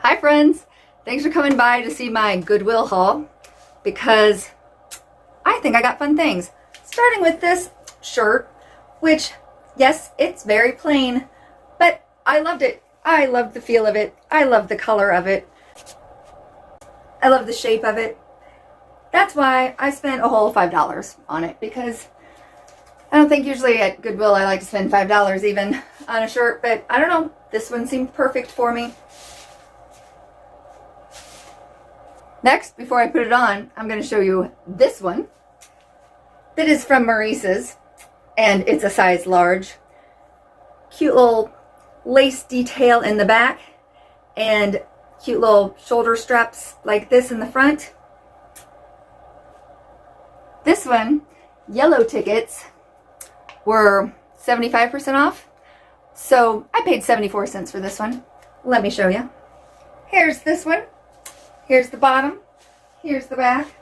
Hi friends! Thanks for coming by to see my Goodwill haul because I think I got fun things. Starting with this shirt, which, yes, it's very plain, but I loved it. I loved the feel of it. I love the color of it. I love the shape of it. That's why I spent a whole $5 on it, because I don't think usually at Goodwill I like to spend $5 even on a shirt, but I don't know. This one seemed perfect for me. Next, before I put it on, I'm going to show you this one that is from Maurice's, and it's a size large. Cute little lace detail in the back and cute little shoulder straps like this in the front. This one, yellow tickets were 75% off, so I paid 74 cents for this one. Let me show you. Here's this one. Here's the bottom. Here's the back.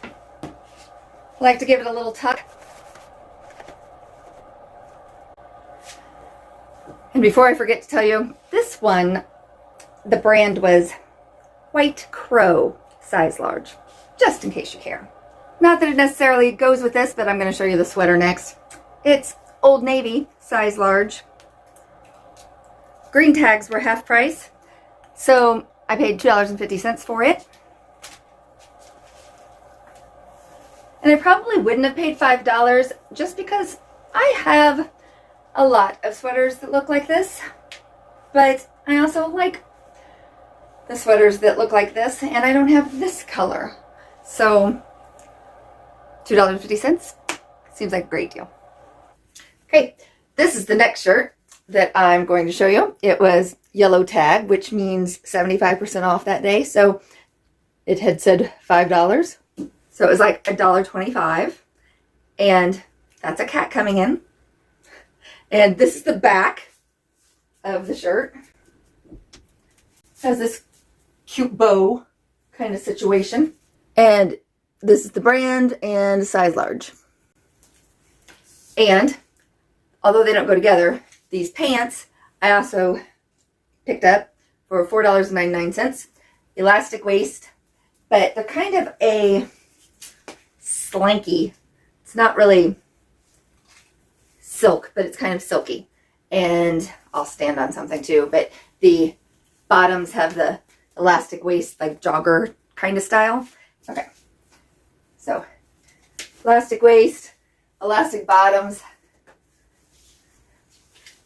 I like to give it a little tuck. And before I forget to tell you, this one, the brand was White Crow, size large, just in case you care. Not that it necessarily goes with this, but I'm going to show you the sweater next. It's Old Navy, size large. Green tags were half price, so I paid $2.50 for it. And I probably wouldn't have paid $5 just because I have a lot of sweaters that look like this, but I also like the sweaters that look like this, and I don't have this color. So $2.50 seems like a great deal. Okay, this is the next shirt that I'm going to show you. It was yellow tag, which means 75% off that day. So it had said $5. So it was like $1.25. And that's a cat coming in. And this is the back of the shirt. It has this cute bow kind of situation. And this is the brand and size large. And although they don't go together, these pants I also picked up for $4.99. Elastic waist, but they're kind of a slanky. It's not really silk, but it's kind of silky. And I'll stand on something too, but the bottoms have the elastic waist, like jogger kind of style. Okay. So, elastic waist, elastic bottoms,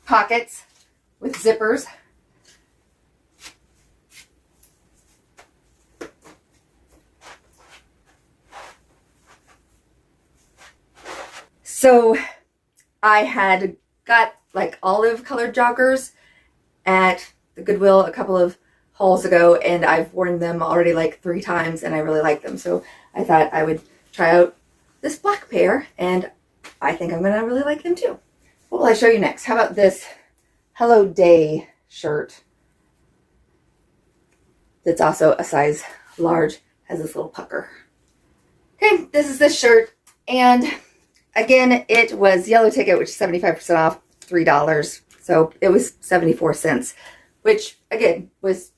pockets with zippers. So I had got like olive colored joggers at the Goodwill a couple of hauls ago, and I've worn them already like 3 times and I really like them. So I thought I would try out this black pair, and I think I'm gonna really like them too. What will I show you next? How about this Hello Day shirt that's also a size large, has this little pucker. Okay, this is this shirt, and again, it was yellow ticket, which is 75% off, $3. So it was 74 cents, which again was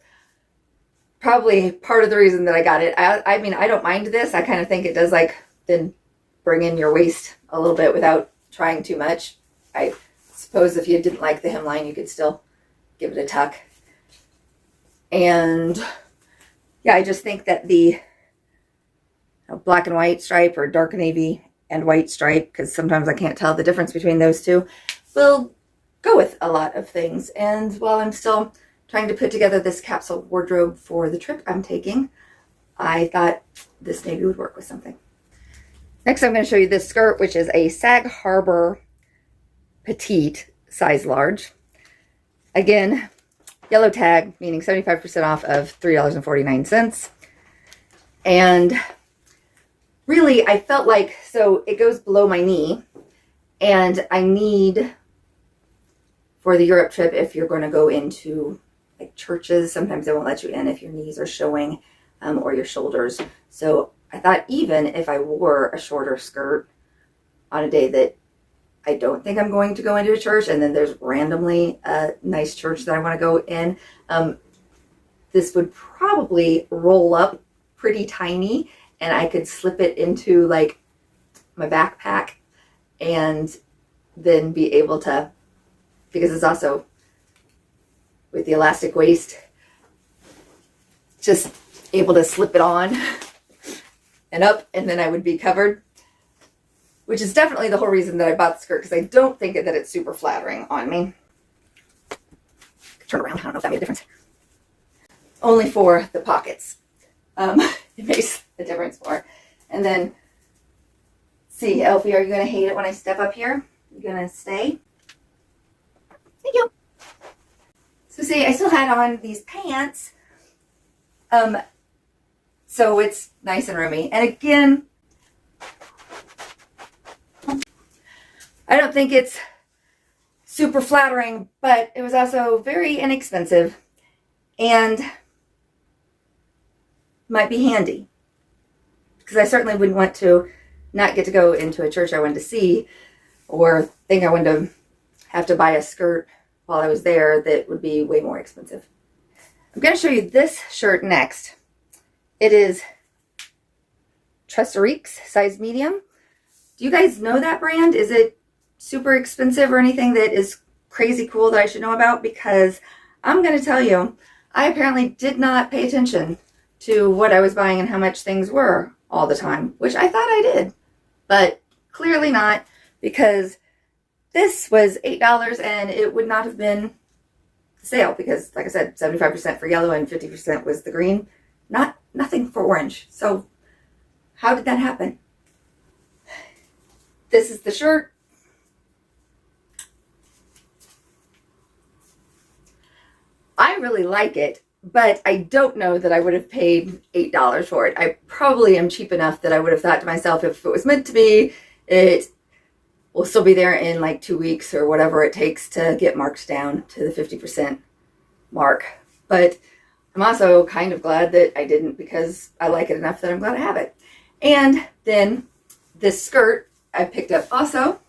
probably part of the reason that I got it. I mean, I don't mind this. I kind of think it does like then bring in your waist a little bit without trying too much. I suppose if you didn't like the hemline, you could still give it a tuck. And yeah, I just think that the black and white stripe, or dark navy and white stripe, because sometimes I can't tell the difference between those two, will go with a lot of things. And while I'm still trying to put together this capsule wardrobe for the trip I'm taking, I thought this maybe would work with something. Next, I'm going to show you this skirt, which is a Sag Harbor petite, size large. Again, yellow tag, meaning 75% off of $3.49. And really, I felt like, so it goes below my knee, and I need, for the Europe trip, if you're going to go into like churches, sometimes they won't let you in if your knees are showing, or your shoulders. So I thought even if I wore a shorter skirt on a day that I don't think I'm going to go into a church, and then there's randomly a nice church that I want to go in, this would probably roll up pretty tiny and I could slip it into like my backpack and then be able to, because it's also with the elastic waist, just able to slip it on and up, and then I would be covered, which is definitely the whole reason that I bought the skirt, because I don't think that it's super flattering on me. Turn around, I don't know if that made a difference. Only for the pockets. It makes a difference more. And then, see, Elfie, are you going to hate it when I step up here? You going to stay? Thank you. So see, I still had on these pants. So it's nice and roomy. And again, I don't think it's super flattering, but it was also very inexpensive and might be handy. Because I certainly wouldn't want to not get to go into a church I wanted to see, or think I wanted to have to buy a skirt while I was there that would be way more expensive. I'm going to show you this shirt next. It is Tresseriques, size medium. Do you guys know that brand? Is it super expensive or anything that is crazy cool that I should know about? Because I'm going to tell you, I apparently did not pay attention to what I was buying and how much things were all the time, which I thought I did, but clearly not, because this was $8 and it would not have been sale because, like I said, 75% for yellow and 50% was the green. Nothing for orange. So how did that happen? This is the shirt. I really like it, but I don't know that I would have paid $8 for it. I probably am cheap enough that I would have thought to myself, if it was meant to be, it will still be there in like 2 weeks or whatever it takes to get marked down to the 50% mark. But I'm also kind of glad that I didn't, because I like it enough that I'm glad I have it. And then this skirt I picked up also.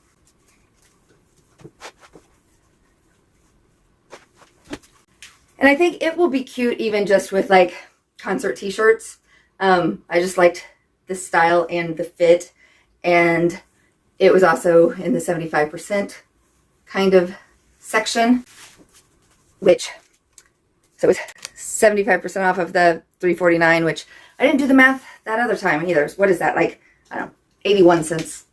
And I think it will be cute even just with like concert t-shirts. I just liked the style and the fit. And it was also in the 75% kind of section, which, so it was 75% off of the $3.49, which I didn't do the math that other time either. What is that? Like, I don't know, 81 cents.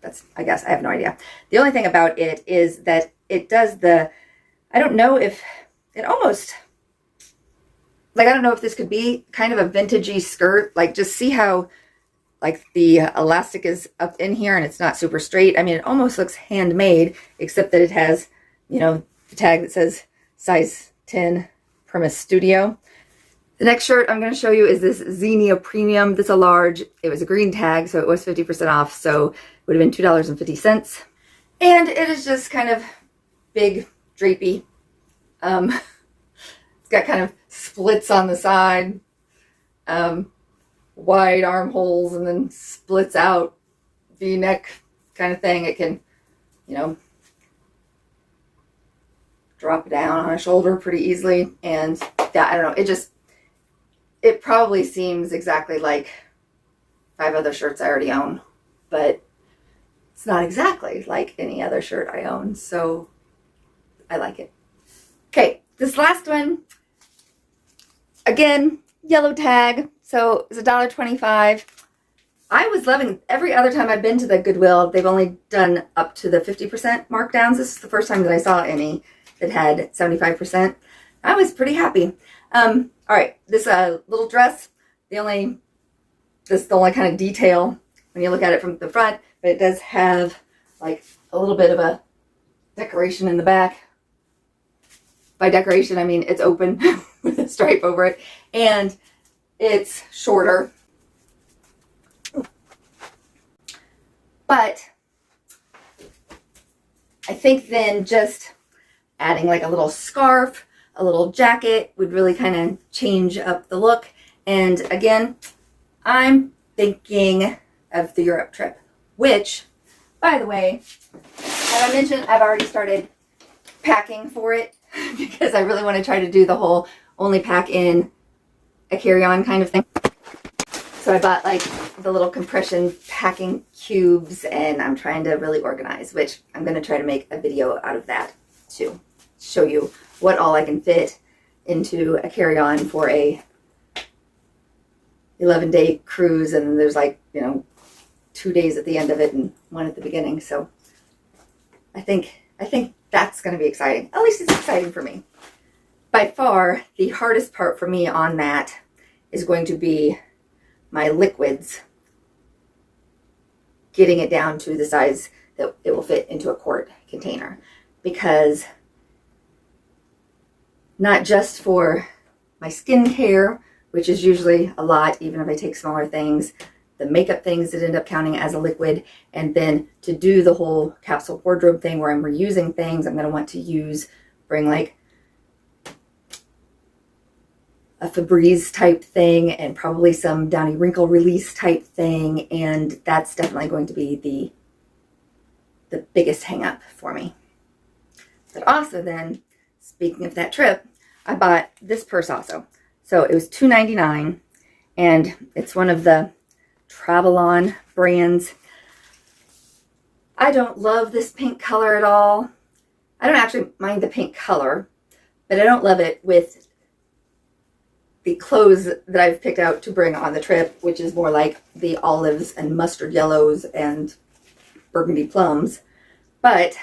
That's, I guess, I have no idea. The only thing about it is that it does the, I don't know if, it almost, like, I don't know if this could be kind of a vintagey skirt. Like, just see how, like, the elastic is up in here and it's not super straight. I mean, it almost looks handmade, except that it has, you know, the tag that says size 10 Primus Studio. The next shirt I'm going to show you is this Xenia Premium. This is a large. It was a green tag, so it was 50% off, so it would have been $2.50. And it is just kind of big, drapey. It's got kind of splits on the side, wide armholes, and then splits out, V-neck kind of thing. It can, you know, drop down on a shoulder pretty easily. And yeah, I don't know. It probably seems exactly like 5 other shirts I already own, but it's not exactly like any other shirt I own. So I like it. Okay, this last one, again, yellow tag. So it's $1.25. I was loving, every other time I've been to the Goodwill, they've only done up to the 50% markdowns. This is the first time that I saw any that had 75%. I was pretty happy. All right, this little dress, this is the only kind of detail when you look at it from the front, but it does have like a little bit of a decoration in the back. By decoration, I mean it's open with a stripe over it, and it's shorter. But I think then just adding like a little scarf, a little jacket would really kind of change up the look. And again, I'm thinking of the Europe trip, which, by the way, as I mentioned, I've already started packing for it because I really want to try to do the whole only pack in a carry-on kind of thing. So I bought like the little compression packing cubes, and I'm trying to really organize, which I'm going to try to make a video out of that too. Show you what all I can fit into a carry-on for a 11-day cruise, and then there's like, 2 days at the end of it and 1 at the beginning. So I think that's going to be exciting. At least it's exciting for me. By far, the hardest part for me on that is going to be my liquids, getting it down to the size that it will fit into a quart container, because not just for my skincare, which is usually a lot, even if I take smaller things, the makeup things that end up counting as a liquid, and then to do the whole capsule wardrobe thing where I'm reusing things, I'm going to want to bring like a Febreze type thing and probably some Downy wrinkle release type thing, and that's definitely going to be the biggest hang up for me. But also then, speaking of that trip, I bought this purse also. So it was $2.99, and it's one of the Travelon brands. I don't love this pink color at all. I don't actually mind the pink color, but I don't love it with the clothes that I've picked out to bring on the trip, which is more like the olives and mustard yellows and burgundy plums. But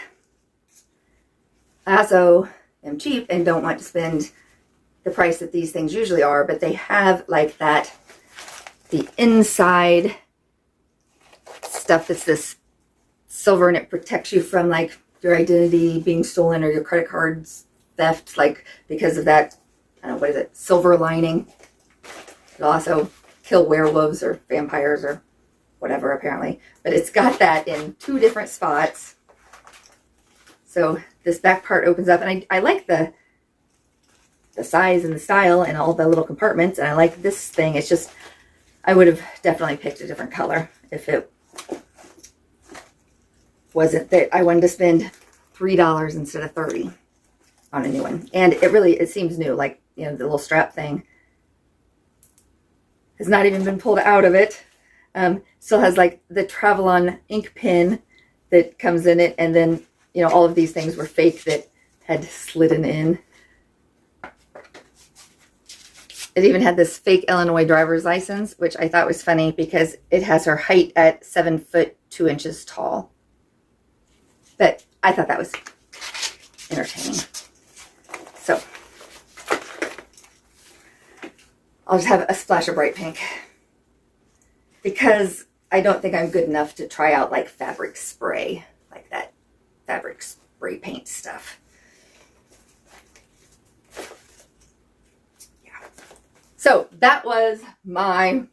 I also am cheap and don't want to spend the price that these things usually are, but they have like that, the inside stuff that's this silver, and it protects you from like your identity being stolen or your credit cards theft, like because of that, I don't know, what is it, silver lining. It'll also kill werewolves or vampires or whatever, apparently. But it's got that in 2 different spots. So this back part opens up, and I like the size and the style and all the little compartments, and I like this thing. It's just, I would have definitely picked a different color if it wasn't that I wanted to spend $3 instead of $30 on a new one. And it seems new, like, the little strap thing has not even been pulled out of it. Still has like the Travelon ink pen that comes in it, and then all of these things were fake that had slidden in. It even had this fake Illinois driver's license, which I thought was funny because it has her height at 7 foot 2 inches tall. But I thought that was entertaining. So I'll just have a splash of bright pink, because I don't think I'm good enough to try out like fabric spray, like that fabric spray paint stuff. Yeah. So that was my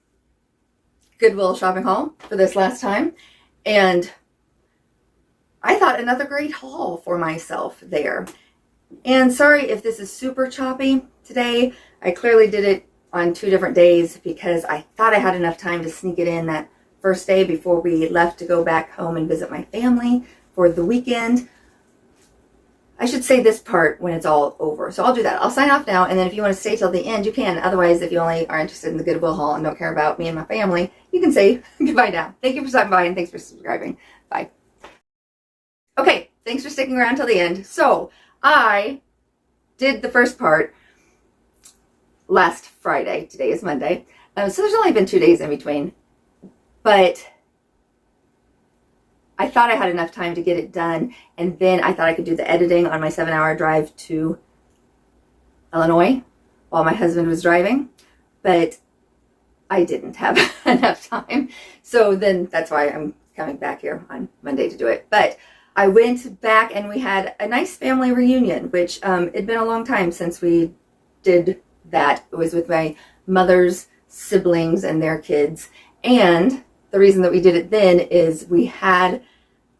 Goodwill shopping haul for this last time. And I thought another great haul for myself there. And sorry if this is super choppy today. I clearly did it on 2 different days because I thought I had enough time to sneak it in that first day before we left to go back home and visit my family for the weekend. I should say this part when it's all over. So I'll do that. I'll sign off now, and then if you want to stay till the end, you can. Otherwise, if you only are interested in the Goodwill haul and don't care about me and my family, you can say goodbye now. Thank you for stopping by, and thanks for subscribing. Bye. Okay, thanks for sticking around till the end. So I did the first part last Friday. Today is Monday. So there's only been 2 days in between. But I thought I had enough time to get it done. And then I thought I could do the editing on my 7-hour drive to Illinois while my husband was driving. But I didn't have enough time. So then that's why I'm coming back here on Monday to do it. But I went back and we had a nice family reunion, which it'd been a long time since we did that. It was with my mother's siblings and their kids. And the reason that we did it then is we had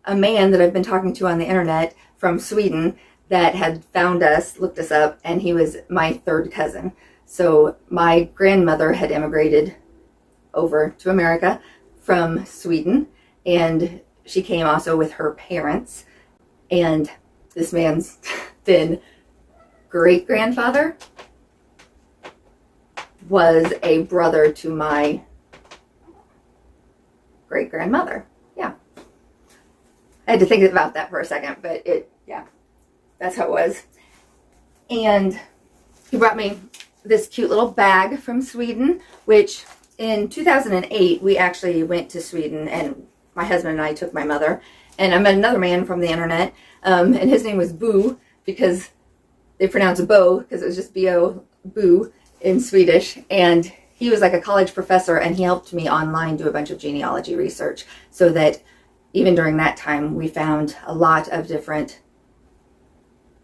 a man that I've been talking to on the internet from Sweden that had found us, looked us up, and he was my 3rd cousin. So my grandmother had immigrated over to America from Sweden, and she came also with her parents, and this man's then great-grandfather was a brother to my great-grandmother. Yeah. I had to think about that for a second, but yeah, that's how it was. And he brought me this cute little bag from Sweden, which in 2008, we actually went to Sweden, and my husband and I took my mother, and I met another man from the internet, and his name was Boo, because they pronounce Bo, because it was just B-O, Boo, in Swedish, and he was like a college professor, and he helped me online do a bunch of genealogy research, so that even during that time, we found a lot of different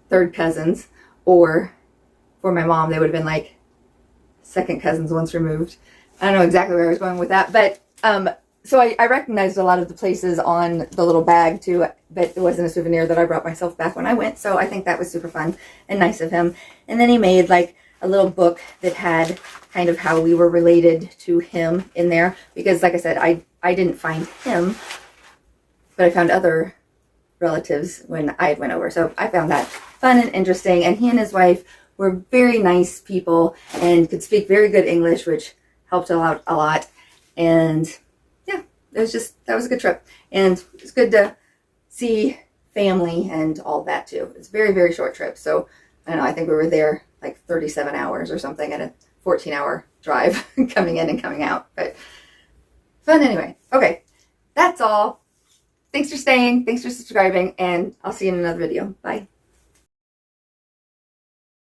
third cousins, or for my mom, they would have been like second cousins once removed. I don't know exactly where I was going with that, but so I recognized a lot of the places on the little bag too, but it wasn't a souvenir that I brought myself back when I went, so I think that was super fun and nice of him. And then he made like a little book that had kind of how we were related to him in there, because like I said, I didn't find him, but I found other relatives when I went over, so I found that fun and interesting. And he and his wife were very nice people and could speak very good English, which helped out a lot. And yeah, it was just, that was a good trip. And it's good to see family and all that too. It's a very, very short trip. So I don't know, I think we were there like 37 hours or something, and a 14-hour drive coming in and coming out. But fun anyway. Okay, that's all. Thanks for staying. Thanks for subscribing. And I'll see you in another video. Bye.